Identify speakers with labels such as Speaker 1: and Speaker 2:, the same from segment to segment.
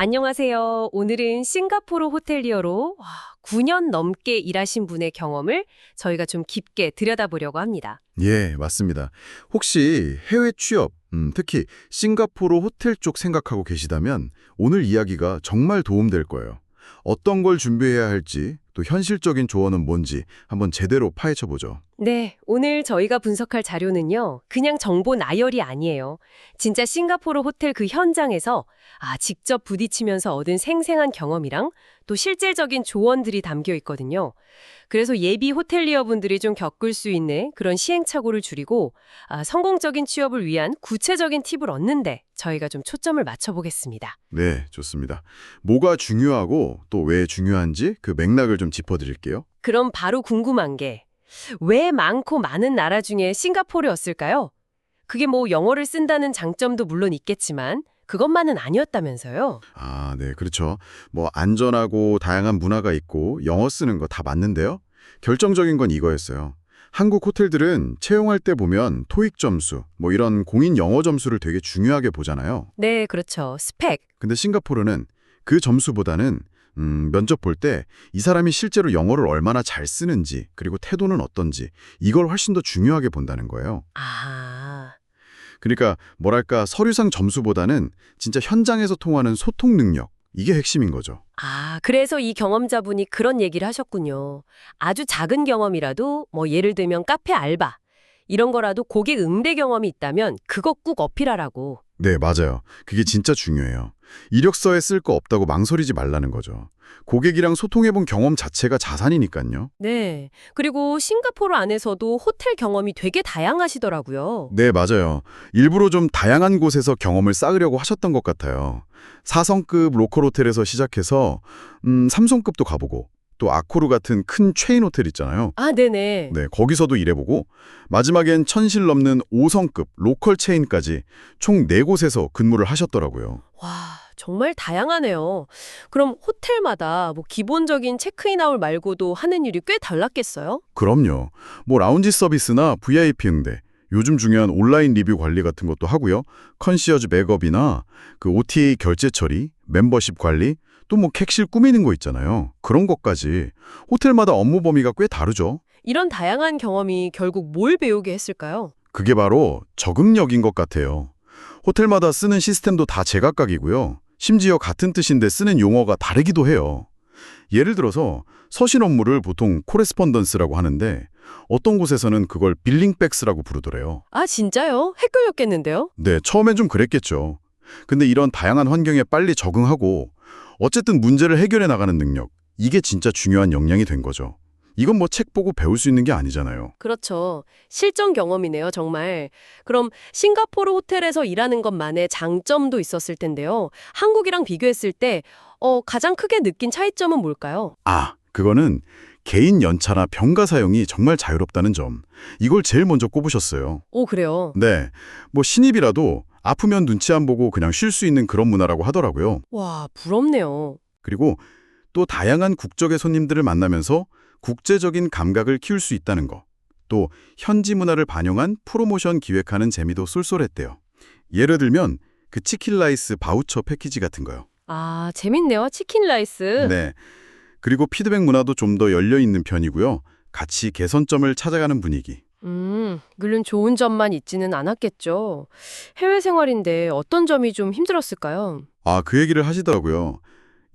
Speaker 1: 안녕하세요. 오늘은 싱가포르 호텔리어로 9년 넘게 일하신 분의 경험을 저희가 좀 깊게 들여다보려고 합니다.
Speaker 2: 예, 맞습니다. 혹시 해외 취업, 특히 싱가포르 호텔 쪽 생각하고 계시다면 오늘 이야기가 정말 도움될 거예요. 어떤 걸 준비해야 할지, 또 현실적인 조언은 뭔지 한번 제대로 파헤쳐보죠.
Speaker 1: 네, 오늘 저희가 분석할 자료는요. 그냥 정보 나열이 아니에요. 진짜 싱가포르 호텔 그 현장에서 직접 부딪히면서 얻은 생생한 경험이랑 또 실질적인 조언들이 담겨 있거든요. 그래서 예비 호텔리어 분들이 좀 겪을 수 있는 그런 시행착오를 줄이고 성공적인 취업을 위한 구체적인 팁을 얻는데 저희가 좀 초점을 맞춰보겠습니다.
Speaker 2: 네, 좋습니다. 뭐가 중요하고 또 왜 중요한지 그 맥락을 좀 짚어드릴게요.
Speaker 1: 그럼 바로 궁금한 게 왜 많고 많은 나라 중에 싱가포르였을까요? 그게 뭐 영어를 쓴다는 장점도 물론 있겠지만 그것만은 아니었다면서요?
Speaker 2: 네, 그렇죠. 뭐 안전하고 다양한 문화가 있고 영어 쓰는 거 다 맞는데요. 결정적인 건 이거였어요. 한국 호텔들은 채용할 때 보면 토익 점수, 뭐 이런 공인 영어 점수를 되게 중요하게 보잖아요.
Speaker 1: 네, 그렇죠. 스펙.
Speaker 2: 근데 싱가포르는 그 점수보다는 면접 볼 때 이 사람이 실제로 영어를 얼마나 잘 쓰는지 그리고 태도는 어떤지 이걸 훨씬 더 중요하게 본다는 거예요.
Speaker 1: 아,
Speaker 2: 그러니까 뭐랄까 서류상 점수보다는 진짜 현장에서 통하는 소통 능력 이게 핵심인 거죠.
Speaker 1: 그래서 이 경험자분이 그런 얘기를 하셨군요. 아주 작은 경험이라도 뭐 예를 들면 카페 알바 이런 거라도 고객 응대 경험이 있다면 그거 꼭 어필하라고.
Speaker 2: 네, 맞아요. 그게 진짜 중요해요. 이력서에 쓸 거 없다고 망설이지 말라는 거죠. 고객이랑 소통해본 경험 자체가 자산이니까요.
Speaker 1: 네. 그리고 싱가포르 안에서도 호텔 경험이 되게 다양하시더라고요.
Speaker 2: 네, 맞아요. 일부러 좀 다양한 곳에서 경험을 쌓으려고 하셨던 것 같아요. 4성급 로컬 호텔에서 시작해서 3성급도 가보고 또 아코르 같은 큰 체인 호텔 있잖아요.
Speaker 1: 네네.
Speaker 2: 네, 거기서도 일해보고 마지막엔 1000실 넘는 5성급 로컬 체인까지 총 4곳에서 근무를 하셨더라고요.
Speaker 1: 와, 정말 다양하네요. 그럼 호텔마다 뭐 기본적인 체크인아웃 말고도 하는 일이 꽤 달랐겠어요?
Speaker 2: 그럼요. 뭐 라운지 서비스나 VIP 응대, 요즘 중요한 온라인 리뷰 관리 같은 것도 하고요. 컨시어즈 백업이나 그 OTA 결제 처리, 멤버십 관리, 또 뭐 객실 꾸미는 거 있잖아요. 그런 것까지 호텔마다 업무 범위가 꽤 다르죠.
Speaker 1: 이런 다양한 경험이 결국 뭘 배우게 했을까요?
Speaker 2: 그게 바로 적응력인 것 같아요. 호텔마다 쓰는 시스템도 다 제각각이고요. 심지어 같은 뜻인데 쓰는 용어가 다르기도 해요. 예를 들어서 서신 업무를 보통 코레스폰던스라고 하는데 어떤 곳에서는 그걸 빌링백스라고 부르더래요.
Speaker 1: 진짜요? 헷갈렸겠는데요?
Speaker 2: 네, 처음엔 좀 그랬겠죠. 근데 이런 다양한 환경에 빨리 적응하고 어쨌든 문제를 해결해 나가는 능력, 이게 진짜 중요한 역량이 된 거죠. 이건 뭐 책 보고 배울 수 있는 게 아니잖아요.
Speaker 1: 그렇죠. 실전 경험이네요, 정말. 그럼 싱가포르 호텔에서 일하는 것만의 장점도 있었을 텐데요. 한국이랑 비교했을 때 가장 크게 느낀 차이점은 뭘까요?
Speaker 2: 그거는 개인 연차나 병가 사용이 정말 자유롭다는 점. 이걸 제일 먼저 꼽으셨어요.
Speaker 1: 오, 그래요?
Speaker 2: 네, 뭐 신입이라도 아프면 눈치 안 보고 그냥 쉴 수 있는 그런 문화라고 하더라고요.
Speaker 1: 와, 부럽네요.
Speaker 2: 그리고 또 다양한 국적의 손님들을 만나면서 국제적인 감각을 키울 수 있다는 거. 또 현지 문화를 반영한 프로모션 기획하는 재미도 쏠쏠했대요. 예를 들면 그 치킨 라이스 바우처 패키지 같은 거요.
Speaker 1: 재밌네요. 치킨 라이스.
Speaker 2: 네. 그리고 피드백 문화도 좀 더 열려 있는 편이고요. 같이 개선점을 찾아가는 분위기.
Speaker 1: 물론 좋은 점만 있지는 않았겠죠. 해외 생활인데 어떤 점이 좀 힘들었을까요?
Speaker 2: 그 얘기를 하시더라고요.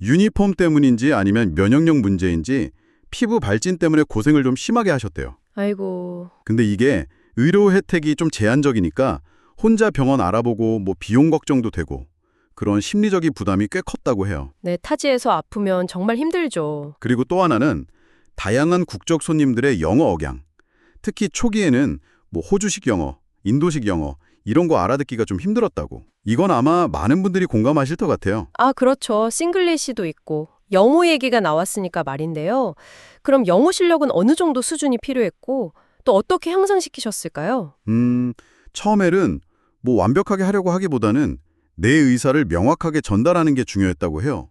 Speaker 2: 유니폼 때문인지 아니면 면역력 문제인지 피부 발진 때문에 고생을 좀 심하게 하셨대요.
Speaker 1: 아이고.
Speaker 2: 근데 이게 의료 혜택이 좀 제한적이니까 혼자 병원 알아보고 뭐 비용 걱정도 되고 그런 심리적인 부담이 꽤 컸다고 해요.
Speaker 1: 네, 타지에서 아프면 정말 힘들죠.
Speaker 2: 그리고 또 하나는 다양한 국적 손님들의 영어 억양. 특히 초기에는 뭐 호주식 영어, 인도식 영어 이런 거 알아듣기가 좀 힘들었다고. 이건 아마 많은 분들이 공감하실 것 같아요.
Speaker 1: 그렇죠. 싱글리시도 있고. 영어 얘기가 나왔으니까 말인데요. 그럼 영어 실력은 어느 정도 수준이 필요했고 또 어떻게 향상시키셨을까요?
Speaker 2: 처음에는 뭐 완벽하게 하려고 하기보다는 내 의사를 명확하게 전달하는 게 중요했다고 해요.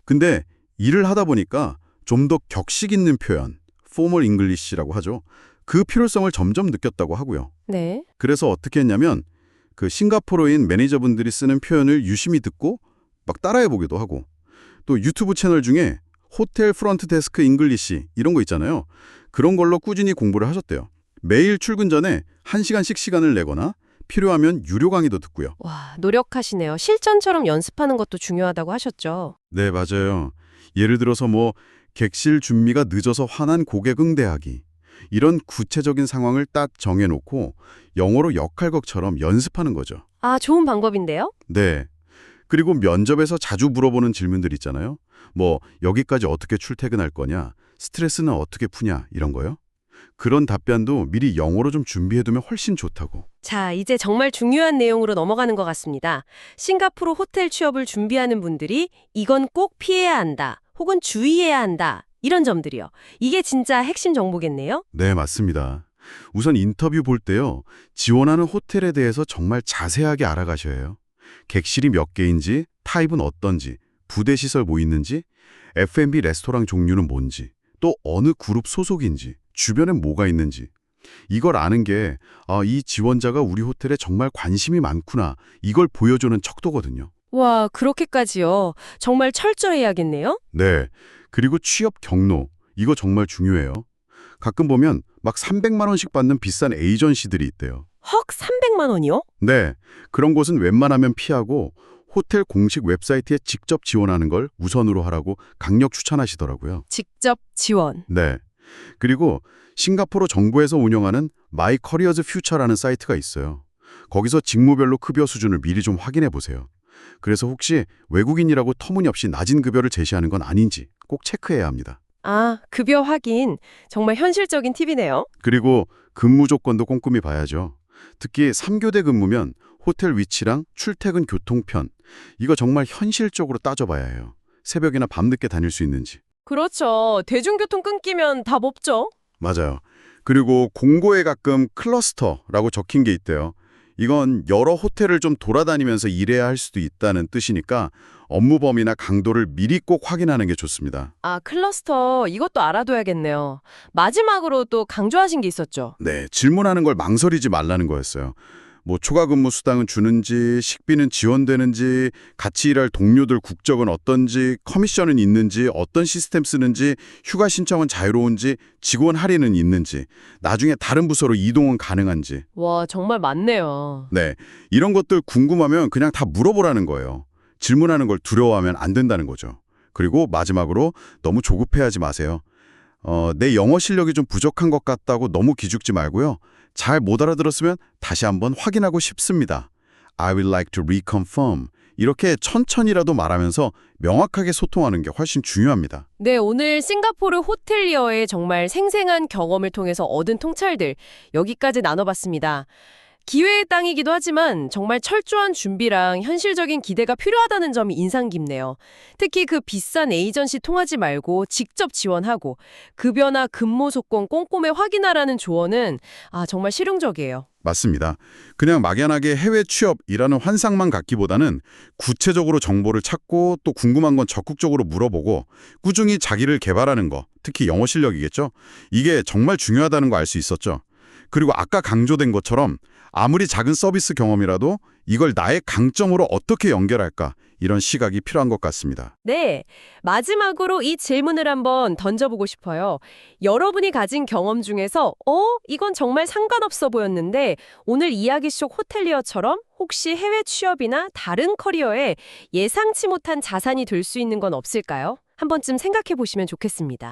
Speaker 2: 근데 일을 하다 보니까 좀 더 격식 있는 표현, formal English라고 하죠. 그 필요성을 점점 느꼈다고 하고요.
Speaker 1: 네.
Speaker 2: 그래서 어떻게 했냐면 그 싱가포르인 매니저분들이 쓰는 표현을 유심히 듣고 막 따라해보기도 하고 또 유튜브 채널 중에 호텔 프런트 데스크 잉글리시 이런 거 있잖아요. 그런 걸로 꾸준히 공부를 하셨대요. 매일 출근 전에 1시간씩 시간을 내거나 필요하면 유료 강의도 듣고요.
Speaker 1: 와, 노력하시네요. 실전처럼 연습하는 것도 중요하다고 하셨죠.
Speaker 2: 네, 맞아요. 예를 들어서 객실 준비가 늦어서 화난 고객 응대하기. 이런 구체적인 상황을 딱 정해놓고 영어로 역할극처럼 연습하는 거죠.
Speaker 1: 아, 좋은 방법인데요?
Speaker 2: 네. 그리고 면접에서 자주 물어보는 질문들 있잖아요. 여기까지 어떻게 출퇴근할 거냐, 스트레스는 어떻게 푸냐, 이런 거요. 그런 답변도 미리 영어로 좀 준비해두면 훨씬 좋다고.
Speaker 1: 자, 이제 정말 중요한 내용으로 넘어가는 것 같습니다. 싱가포르 호텔 취업을 준비하는 분들이 이건 꼭 피해야 한다, 혹은 주의해야 한다, 이런 점들이요. 이게 진짜 핵심 정보겠네요?
Speaker 2: 네, 맞습니다. 우선 인터뷰 볼 때요. 지원하는 호텔에 대해서 정말 자세하게 알아가셔야 해요. 객실이 몇 개인지, 타입은 어떤지, 부대 시설 뭐 있는지, F&B 레스토랑 종류는 뭔지, 또 어느 그룹 소속인지, 주변에 뭐가 있는지. 이걸 아는 게 이 지원자가 우리 호텔에 정말 관심이 많구나. 이걸 보여주는 척도거든요.
Speaker 1: 와, 그렇게까지요. 정말 철저해야겠네요?
Speaker 2: 네. 그리고 취업 경로. 이거 정말 중요해요. 가끔 보면 막 300만 원씩 받는 비싼 에이전시들이 있대요.
Speaker 1: 헉, 300만 원이요?
Speaker 2: 네. 그런 곳은 웬만하면 피하고 호텔 공식 웨브사이트에 직접 지원하는 걸 우선으로 하라고 강력 추천하시더라고요.
Speaker 1: 직접 지원.
Speaker 2: 네. 그리고 싱가포르 정부에서 운영하는 마이 커리어즈 퓨처라는 사이트가 있어요. 거기서 직무별로 급여 수준을 미리 좀 확인해 보세요. 그래서 혹시 외국인이라고 터무니없이 낮은 급여를 제시하는 건 아닌지 꼭 체크해야 합니다.
Speaker 1: 아, 급여 확인. 정말 현실적인 팁이네요.
Speaker 2: 그리고 근무 조건도 꼼꼼히 봐야죠. 특히 3교대 근무면 호텔 위치랑 출퇴근 교통편, 이거 정말 현실적으로 따져봐야 해요. 새벽이나 밤늦게 다닐 수 있는지.
Speaker 1: 그렇죠. 대중교통 끊기면 답 없죠.
Speaker 2: 맞아요. 그리고 공고에 가끔 클러스터라고 적힌 게 있대요. 이건 여러 호텔을 좀 돌아다니면서 일해야 할 수도 있다는 뜻이니까 업무 범위나 강도를 미리 꼭 확인하는 게 좋습니다.
Speaker 1: 아, 클러스터 이것도 알아둬야겠네요. 마지막으로 또 강조하신 게 있었죠.
Speaker 2: 네, 질문하는 걸 망설이지 말라는 거였어요. 초과 근무 수당은 주는지, 식비는 지원되는지, 같이 일할 동료들 국적은 어떤지, 커미션은 있는지, 어떤 시스템 쓰는지, 휴가 신청은 자유로운지, 직원 할인은 있는지, 나중에 다른 부서로 이동은 가능한지.
Speaker 1: 와, 정말 많네요.
Speaker 2: 네, 이런 것들 궁금하면 그냥 다 물어보라는 거예요. 질문하는 걸 두려워하면 안 된다는 거죠. 그리고 마지막으로 너무 조급해하지 마세요. 내 영어 실력이 좀 부족한 것 같다고 너무 기죽지 말고요. 잘 못 알아들었으면 다시 한번 확인하고 싶습니다. I would like to reconfirm. 이렇게 천천히라도 말하면서 명확하게 소통하는 게 훨씬 중요합니다.
Speaker 1: 네, 오늘 싱가포르 호텔리어의 정말 생생한 경험을 통해서 얻은 통찰들 여기까지 나눠봤습니다. 기회의 땅이기도 하지만 정말 철저한 준비랑 현실적인 기대가 필요하다는 점이 인상 깊네요. 특히 그 비싼 에이전시 통하지 말고 직접 지원하고 급여나 근무 조건 꼼꼼히 확인하라는 조언은 정말 실용적이에요.
Speaker 2: 맞습니다. 그냥 막연하게 해외 취업이라는 환상만 갖기보다는 구체적으로 정보를 찾고 또 궁금한 건 적극적으로 물어보고 꾸준히 자기를 개발하는 거, 특히 영어 실력이겠죠? 이게 정말 중요하다는 거 알 수 있었죠. 그리고 아까 강조된 것처럼 아무리 작은 서비스 경험이라도 이걸 나의 강점으로 어떻게 연결할까, 이런 시각이 필요한 것 같습니다.
Speaker 1: 네, 마지막으로 이 질문을 한번 던져보고 싶어요. 여러분이 가진 경험 중에서 이건 정말 상관없어 보였는데 오늘 이야기 속 호텔리어처럼 혹시 해외 취업이나 다른 커리어에 예상치 못한 자산이 될 수 있는 건 없을까요? 한 번쯤 생각해 보시면 좋겠습니다.